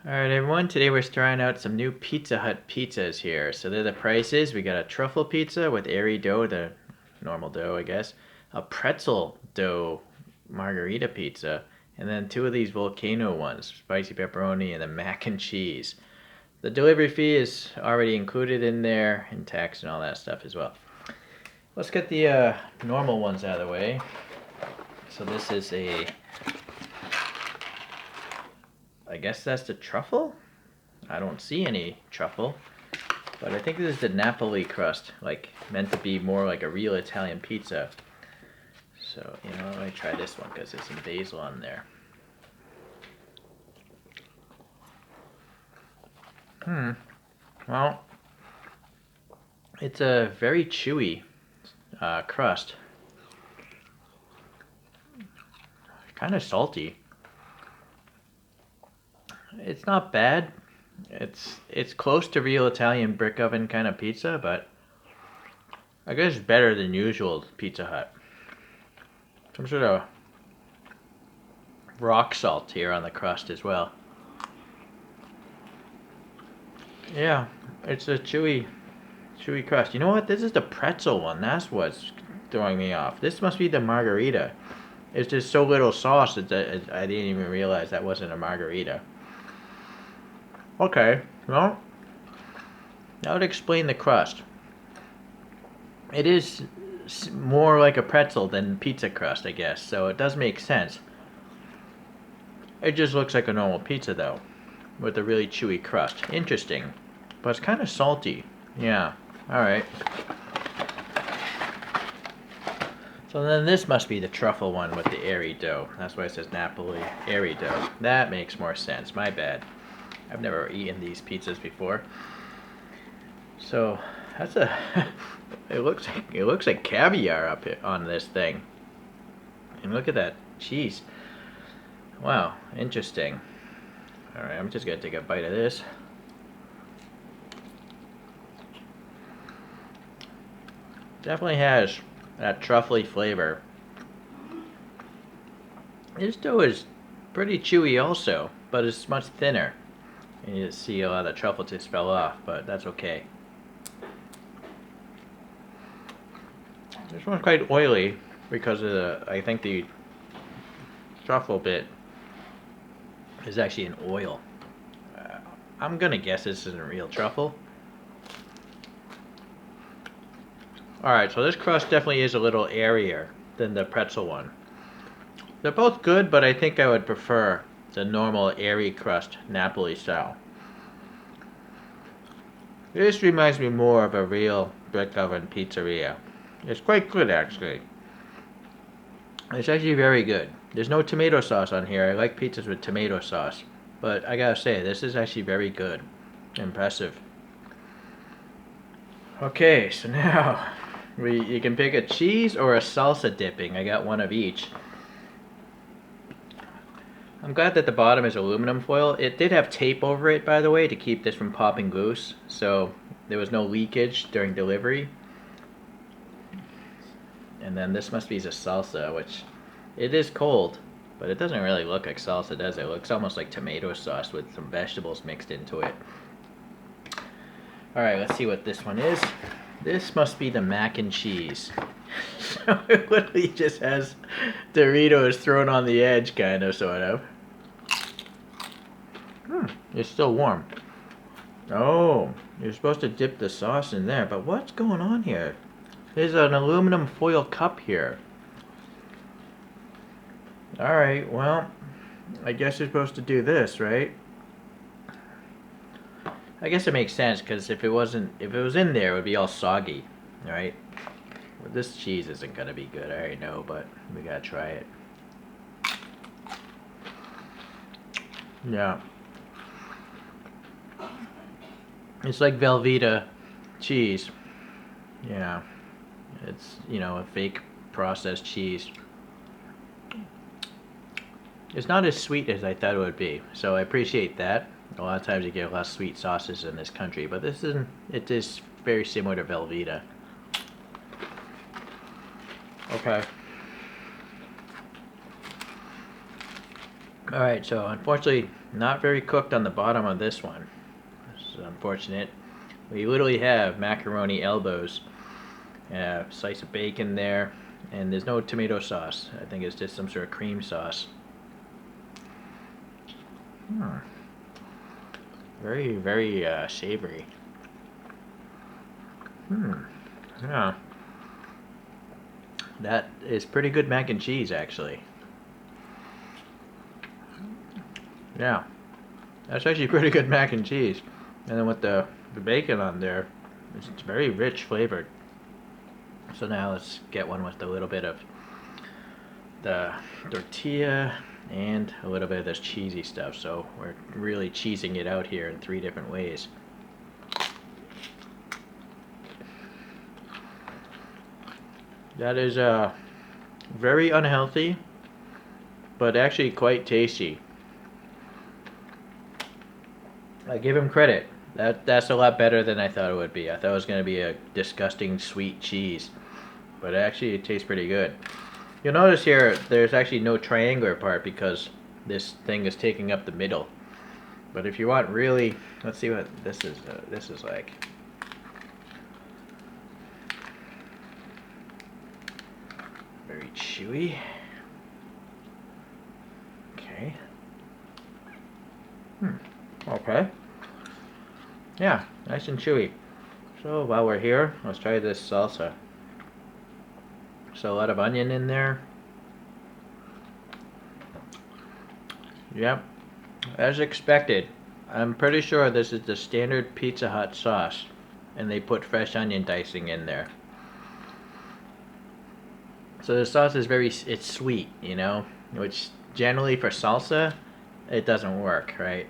Alright everyone, today we're trying out some new Pizza Hut pizzas here. So they're the prices. We got a truffle pizza with airy dough, the normal dough I guess. A pretzel dough margherita pizza. And then two of these Volcano ones, spicy pepperoni and the mac and cheese. The delivery fee is already included in there, and tax and all that stuff as well. Let's get the normal ones out of the way. So this is I guess that's the truffle? I don't see any truffle. But I think this is the Napoli crust, like meant to be more like a real Italian pizza. So, let me try this one because there's some basil on there. Well, it's a very chewy crust. Kind of salty. It's not bad. It's close to real Italian brick oven kind of pizza, but I guess better than usual Pizza Hut. Some sort of rock salt here on the crust as well. Yeah, it's a chewy crust. You know what? This is the pretzel one. That's what's throwing me off. This must be the margherita. It's just so little sauce that I didn't even realize that wasn't a margherita. Okay, well, that would explain the crust. It is more like a pretzel than pizza crust, I guess, so it does make sense. It just looks like a normal pizza, though, with a really chewy crust. Interesting, but it's kind of salty. Yeah, alright. So then this must be the truffle one with the airy dough. That's why it says Napoli airy dough. That makes more sense, my bad. I've never eaten these pizzas before. So that's it looks like caviar up here on this thing. And look at that cheese. Wow, interesting. Alright, I'm just gonna take a bite of this. Definitely has that truffly flavor. This dough is pretty chewy also, but it's much thinner. And you see a lot of the truffle just fell off, but that's okay. This one's quite oily because of I think the truffle bit is actually an oil. I'm gonna guess this isn't real truffle. Alright, so this crust definitely is a little airier than the pretzel one. They're both good, but I think I would prefer the normal airy crust Napoli style. This reminds me more of a real brick oven pizzeria. It's quite good actually. It's actually very good. There's no tomato sauce on here. I like pizzas with tomato sauce, but I gotta say this is actually very good. Impressive. Okay, so now you can pick a cheese or a salsa dipping. I got one of each. I'm glad that the bottom is aluminum foil. It did have tape over it, by the way, to keep this from popping loose, so there was no leakage during delivery. And then this must be the salsa, which it is cold, but it doesn't really look like salsa, does it? It looks almost like tomato sauce with some vegetables mixed into it. Alright, let's see what this one is. This must be the mac and cheese. So it literally just has Doritos thrown on the edge, kind of, sort of. It's still warm. Oh, you're supposed to dip the sauce in there, but what's going on here? There's an aluminum foil cup here. Alright, well, I guess you're supposed to do this, right? I guess it makes sense, because if it was in there, it would be all soggy, right? Well, this cheese isn't gonna be good, I already know, but we gotta try it. Yeah. It's like Velveeta cheese. Yeah. It's, a fake processed cheese. It's not as sweet as I thought it would be, so I appreciate that. A lot of times you get less sweet sauces in this country, but it is very similar to Velveeta. Okay. Alright, so unfortunately, not very cooked on the bottom of this one. This is unfortunate. We literally have macaroni elbows, a slice of bacon there, and there's no tomato sauce. I think it's just some sort of cream sauce. Very, very savory. Yeah. That is pretty good mac and cheese, actually. Yeah. That's actually pretty good mac and cheese. And then with the bacon on there, it's very rich flavored. So now let's get one with a little bit of the tortilla and a little bit of this cheesy stuff. So we're really cheesing it out here in 3 different ways. That is very unhealthy, but actually quite tasty. I give him credit. That's a lot better than I thought it would be. I thought it was going to be a disgusting sweet cheese, but actually it tastes pretty good. You'll notice here there's actually no triangular part because this thing is taking up the middle. But if you want really, let's see what this is like. Very chewy. Okay. Okay. Yeah, nice and chewy. So while we're here, let's try this salsa. So a lot of onion in there. Yep, as expected. I'm pretty sure this is the standard Pizza Hut sauce, and they put fresh onion dicing in there. So the sauce is it's sweet, you know, which generally for salsa, it doesn't work, right?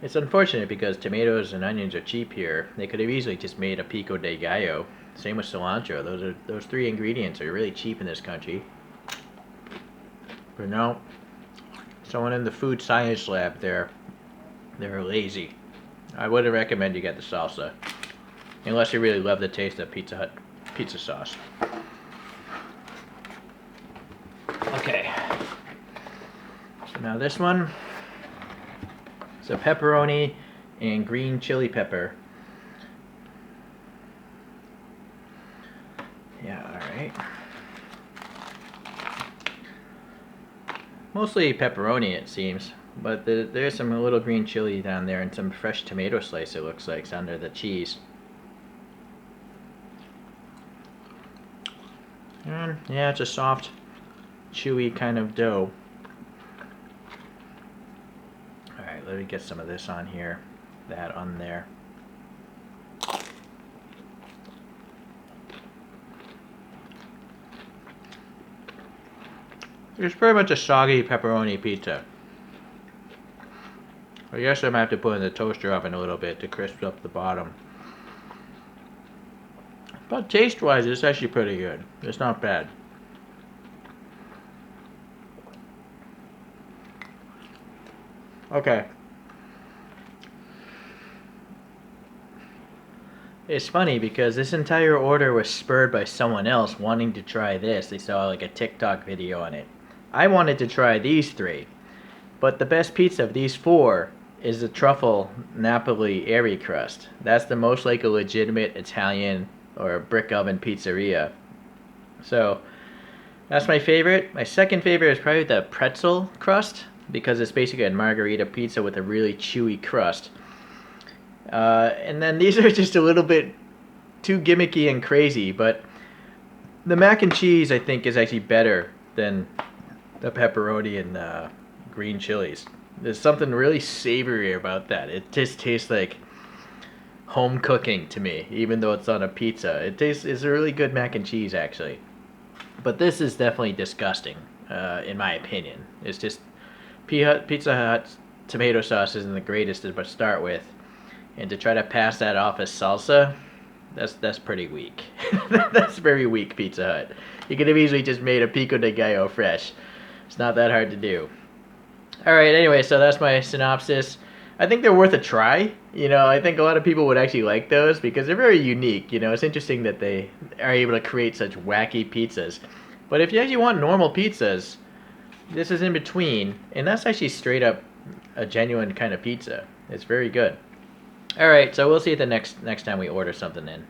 It's unfortunate because tomatoes and onions are cheap here. They could have easily just made a pico de gallo. Same with cilantro. Those 3 ingredients are really cheap in this country. But no, someone in the food science lab they're lazy. I wouldn't recommend you get the salsa unless you really love the taste of Pizza Hut pizza sauce. Okay. So now this one is a pepperoni and green chili pepper. Yeah, alright. Mostly pepperoni it seems, but there's some little green chili down there and some fresh tomato slice it looks like under the cheese. And yeah, it's a soft, chewy kind of dough. Alright, let me get some of this on here, that on there. It's pretty much a soggy pepperoni pizza. I guess I might have to put it in the toaster oven a little bit to crisp up the bottom. But taste-wise, it's actually pretty good. It's not bad. Okay. It's funny because this entire order was spurred by someone else wanting to try this. They saw like a TikTok video on it. I wanted to try these 3, but the best pizza of these 4 is the truffle Napoli airy crust. That's the most like a legitimate Italian or brick oven pizzeria. So that's my favorite. My second favorite is probably the pretzel crust because it's basically a margherita pizza with a really chewy crust. And then these are just a little bit too gimmicky and crazy, but the mac and cheese I think is actually better than the pepperoni and green chilies. There's something really savory about that. It just tastes like home cooking to me, even though it's on a pizza. It's a really good mac and cheese actually. But this is definitely disgusting, in my opinion. It's just Pizza Hut's tomato sauce isn't the greatest to start with, and to try to pass that off as salsa, that's pretty weak. That's very weak, Pizza Hut. You could have easily just made a pico de gallo fresh. It's not that hard to do. Alright, anyway, so that's my synopsis. I think they're worth a try. You know, I think a lot of people would actually like those because they're very unique. You know, it's interesting that they are able to create such wacky pizzas. But if you actually want normal pizzas, This is in between, and that's actually straight up a genuine kind of pizza. It's very good. All right, so we'll see you the next time we order something in.